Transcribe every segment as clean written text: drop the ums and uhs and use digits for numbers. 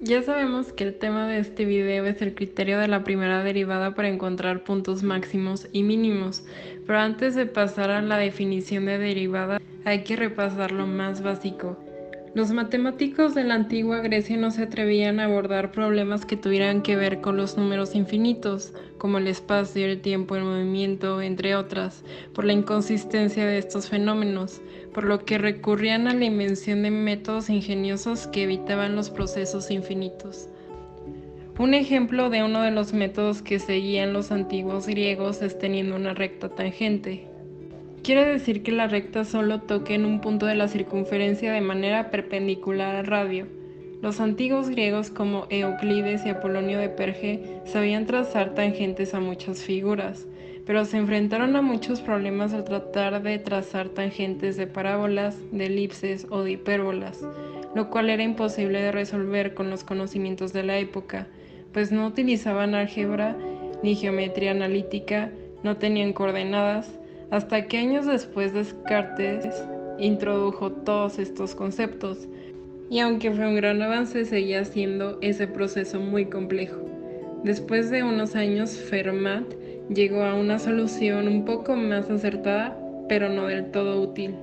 Ya sabemos que el tema de este video es el criterio de la primera derivada para encontrar puntos máximos y mínimos, pero antes de pasar a la definición de derivada hay que repasar lo más básico. Los matemáticos de la antigua Grecia no se atrevían a abordar problemas que tuvieran que ver con los números infinitos, como el espacio, el tiempo, el movimiento, entre otras, por la inconsistencia de estos fenómenos, por lo que recurrían a la invención de métodos ingeniosos que evitaban los procesos infinitos. Un ejemplo de uno de los métodos que seguían los antiguos griegos es teniendo una recta tangente. Quiere decir que la recta solo toque en un punto de la circunferencia de manera perpendicular al radio. Los antiguos griegos como Euclides y Apolonio de Perge sabían trazar tangentes a muchas figuras, pero se enfrentaron a muchos problemas al tratar de trazar tangentes de parábolas, de elipses o de hipérbolas, lo cual era imposible de resolver con los conocimientos de la época, pues no utilizaban álgebra ni geometría analítica, no tenían coordenadas, hasta que años después Descartes introdujo todos estos conceptos, y aunque fue un gran avance, seguía siendo ese proceso muy complejo. Después de unos años, Fermat llegó a una solución un poco más acertada, pero no del todo útil.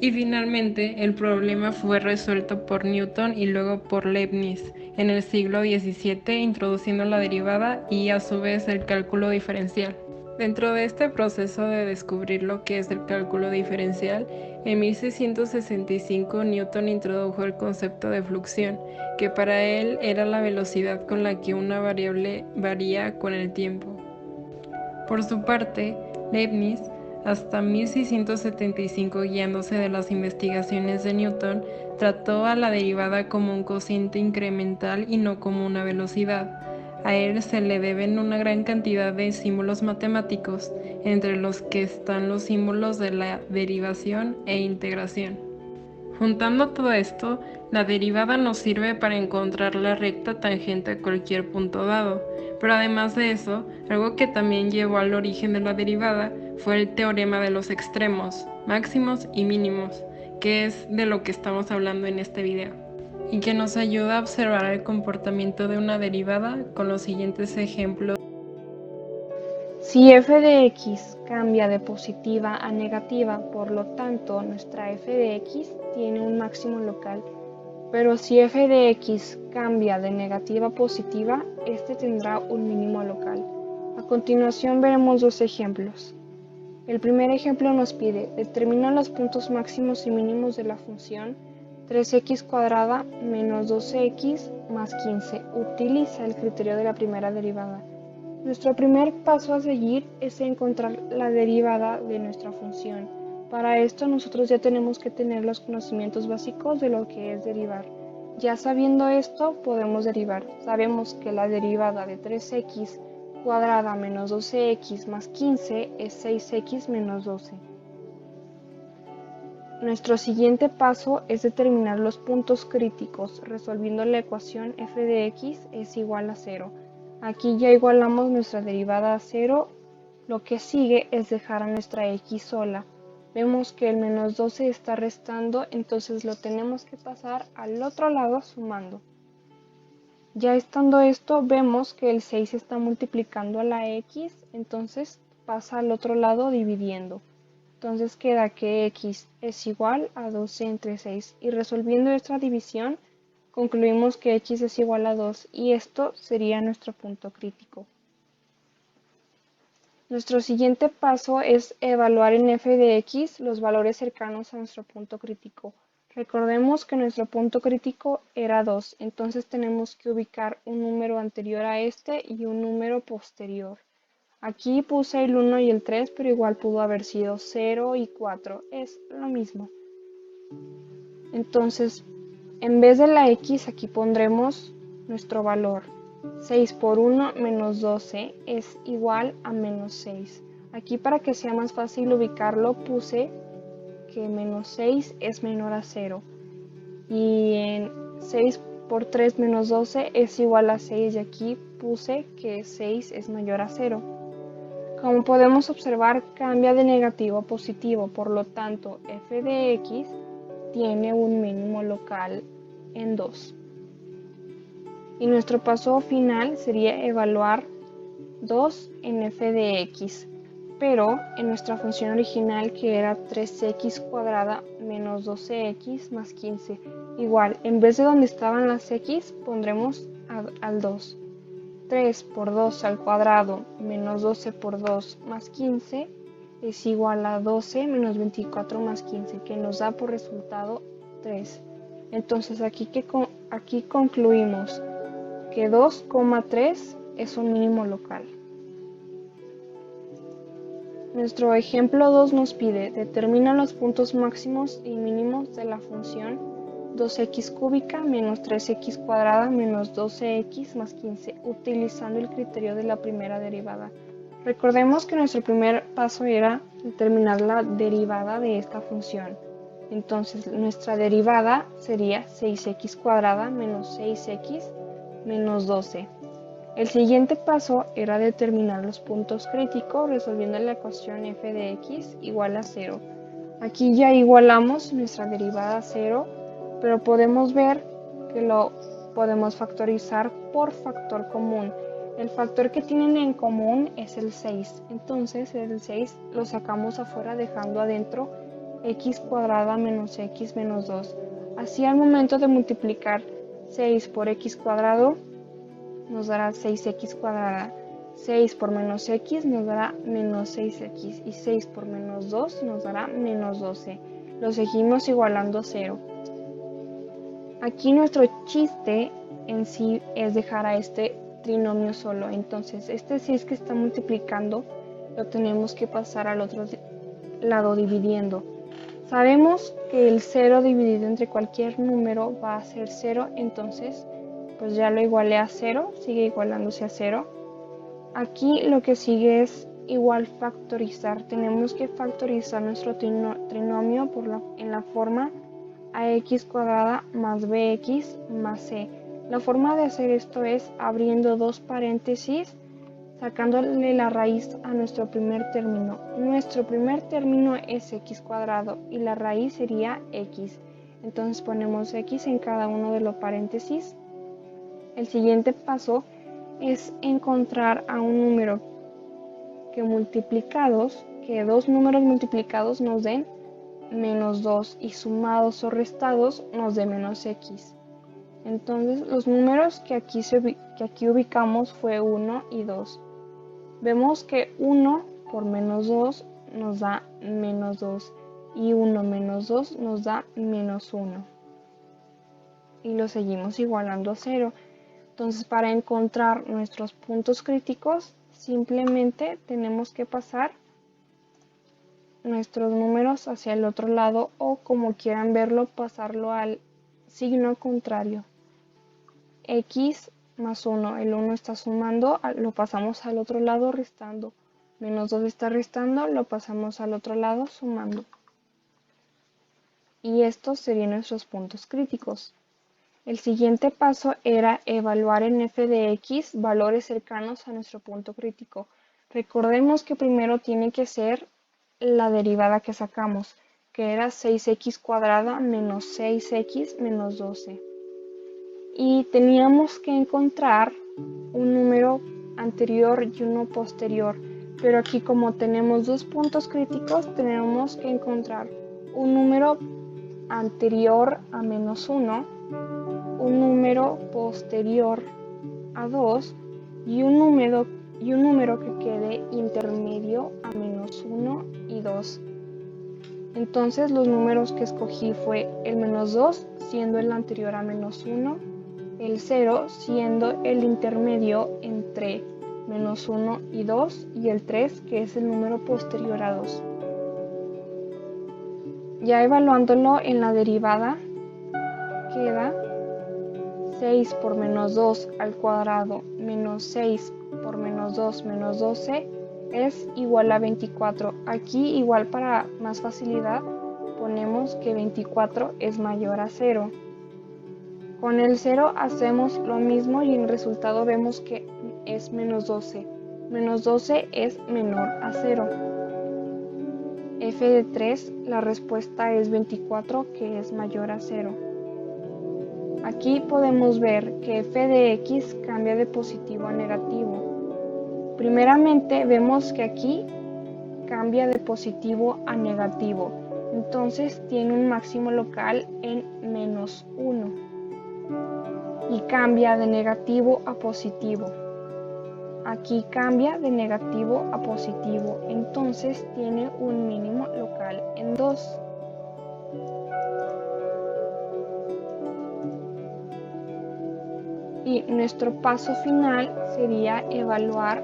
Y finalmente, el problema fue resuelto por Newton y luego por Leibniz en el siglo XVII, introduciendo la derivada y a su vez el cálculo diferencial. Dentro de este proceso de descubrir lo que es el cálculo diferencial, en 1665 Newton introdujo el concepto de fluxión, que para él era la velocidad con la que una variable varía con el tiempo. Por su parte, Leibniz, hasta 1675 guiándose de las investigaciones de Newton, trató a la derivada como un cociente incremental y no como una velocidad. A él se le deben una gran cantidad de símbolos matemáticos, entre los que están los símbolos de la derivación e integración. Juntando todo esto, la derivada nos sirve para encontrar la recta tangente a cualquier punto dado, pero además de eso, algo que también llevó al origen de la derivada fue el teorema de los extremos, máximos y mínimos, que es de lo que estamos hablando en este video, y que nos ayuda a observar el comportamiento de una derivada con los siguientes ejemplos. Si f de x cambia de positiva a negativa, por lo tanto nuestra f de x tiene un máximo local, pero si f de x cambia de negativa a positiva, este tendrá un mínimo local. A continuación veremos dos ejemplos. El primer ejemplo nos pide: determina los puntos máximos y mínimos de la función 3x² menos 12x más 15. Utiliza el criterio de la primera derivada. Nuestro primer paso a seguir es encontrar la derivada de nuestra función. Para esto nosotros ya tenemos que tener los conocimientos básicos de lo que es derivar. Ya sabiendo esto, podemos derivar. Sabemos que la derivada de 3x² menos 12x más 15 es 6x menos 12. Nuestro siguiente paso es determinar los puntos críticos, resolviendo la ecuación f de x es igual a 0. Aquí ya igualamos nuestra derivada a 0, lo que sigue es dejar a nuestra x sola. Vemos que el menos 12 está restando, entonces lo tenemos que pasar al otro lado sumando. Ya estando esto, vemos que el 6 está multiplicando a la x, entonces pasa al otro lado dividiendo. Entonces queda que x es igual a 12 entre 6, y resolviendo esta división concluimos que x es igual a 2 y esto sería nuestro punto crítico. Nuestro siguiente paso es evaluar en f de x los valores cercanos a nuestro punto crítico. Recordemos que nuestro punto crítico era 2, entonces tenemos que ubicar un número anterior a este y un número posterior. Aquí puse el 1 y el 3, pero igual pudo haber sido 0 y 4, es lo mismo. Entonces, en vez de la x, aquí pondremos nuestro valor. 6 por 1 menos 12 es igual a menos 6. Aquí, para que sea más fácil ubicarlo, puse que menos 6 es menor a 0. Y en 6 por 3 menos 12 es igual a 6, y aquí puse que 6 es mayor a 0. Como podemos observar, cambia de negativo a positivo, por lo tanto f de x tiene un mínimo local en 2. Y nuestro paso final sería evaluar 2 en f de x, pero en nuestra función original, que era 3x cuadrada menos 12x más 15. Igual, en vez de donde estaban las x, pondremos al 2. 3 por 2 al cuadrado menos 12 por 2 más 15 es igual a 12 menos 24 más 15, que nos da por resultado 3. Entonces aquí concluimos que 2,3 es un mínimo local. Nuestro ejemplo 2 nos pide: determina los puntos máximos y mínimos de la función 2x cúbica menos 3x cuadrada menos 12x más 15, utilizando el criterio de la primera derivada. Recordemos que nuestro primer paso era determinar la derivada de esta función. Entonces nuestra derivada sería 6x cuadrada menos 6x menos 12. El siguiente paso era determinar los puntos críticos resolviendo la ecuación f de x igual a 0. Aquí ya igualamos nuestra derivada a 0, pero podemos ver que lo podemos factorizar por factor común. El factor que tienen en común es el 6, entonces el 6 lo sacamos afuera dejando adentro x cuadrada menos x menos 2. Así, al momento de multiplicar 6 por x cuadrado nos dará 6x cuadrada. 6 por menos x nos dará menos 6x y 6 por menos 2 nos dará menos 12. Lo seguimos igualando a 0. Aquí nuestro chiste en sí es dejar a este trinomio solo. Entonces este 6 que está multiplicando lo tenemos que pasar al otro lado dividiendo. Sabemos que el 0 dividido entre cualquier número va a ser 0, entonces pues ya lo igualé a 0, sigue igualándose a 0. Aquí lo que sigue es igual factorizar. Tenemos que factorizar nuestro trinomio en la forma ax cuadrada más bx más c. La forma de hacer esto es abriendo dos paréntesis, sacándole la raíz a nuestro primer término. Nuestro primer término es x cuadrado y la raíz sería x. Entonces ponemos x en cada uno de los paréntesis. El siguiente paso es encontrar a un número que dos números multiplicados nos den menos 2 y sumados o restados nos dé menos x. Entonces los números que aquí ubicamos fue 1 y 2. Vemos que 1 por menos 2 nos da menos 2 y 1 menos 2 nos da menos 1. Y lo seguimos igualando a 0. Entonces, para encontrar nuestros puntos críticos, simplemente tenemos que pasar nuestros números hacia el otro lado, o como quieran verlo, pasarlo al signo contrario. X más 1, el 1 está sumando, lo pasamos al otro lado restando. Menos 2 está restando, lo pasamos al otro lado sumando. Y estos serían nuestros puntos críticos. El siguiente paso era evaluar en f de x valores cercanos a nuestro punto crítico. Recordemos que primero tiene que ser la derivada que sacamos, que era 6x cuadrada menos 6x menos 12. Y teníamos que encontrar un número anterior y uno posterior. Pero aquí, como tenemos dos puntos críticos, tenemos que encontrar un número anterior a menos 1, un número posterior a 2 y un número que quede intermedio a menos 1 y 2. Entonces los números que escogí fue el menos 2 siendo el anterior a menos 1, el 0 siendo el intermedio entre menos 1 y 2 y el 3 que es el número posterior a 2. Ya evaluándolo en la derivada queda 6 por menos 2 al cuadrado menos 6 por menos 2 menos 12 es igual a 24. Aquí, igual para más facilidad, ponemos que 24 es mayor a 0. Con el 0 hacemos lo mismo y en el resultado vemos que es menos 12. Menos 12 es menor a 0. F de 3, la respuesta es 24, que es mayor a 0. Aquí podemos ver que f de x cambia de positivo a negativo. Primeramente vemos que aquí cambia de positivo a negativo, entonces tiene un máximo local en -1 y cambia de negativo a positivo. Aquí cambia de negativo a positivo, entonces tiene un mínimo local en 2. Y nuestro paso final sería evaluar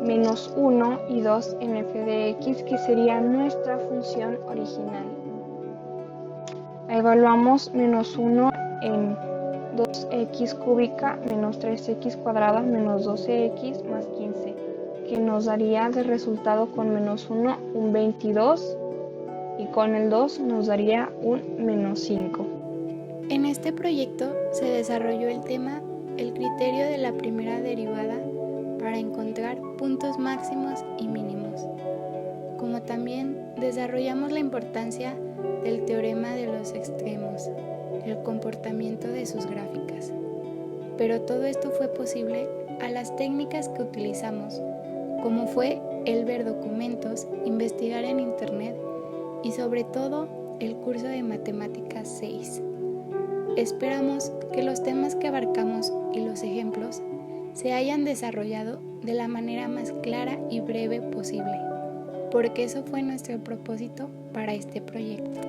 -1 y 2 en f de x, que sería nuestra función original. Evaluamos -1 en 2x cúbica menos 3x cuadrada menos 12x más 15, que nos daría de resultado con -1 un 22 y con el 2 nos daría un -5. En este proyecto se desarrolló el tema el criterio de la primera derivada para encontrar puntos máximos y mínimos, como también desarrollamos la importancia del teorema de los extremos, el comportamiento de sus gráficas. Pero todo esto fue posible a las técnicas que utilizamos, como fue el ver documentos, investigar en internet y sobre todo el curso de Matemáticas 6. Esperamos que los temas que abarcamos y los ejemplos se hayan desarrollado de la manera más clara y breve posible, porque eso fue nuestro propósito para este proyecto.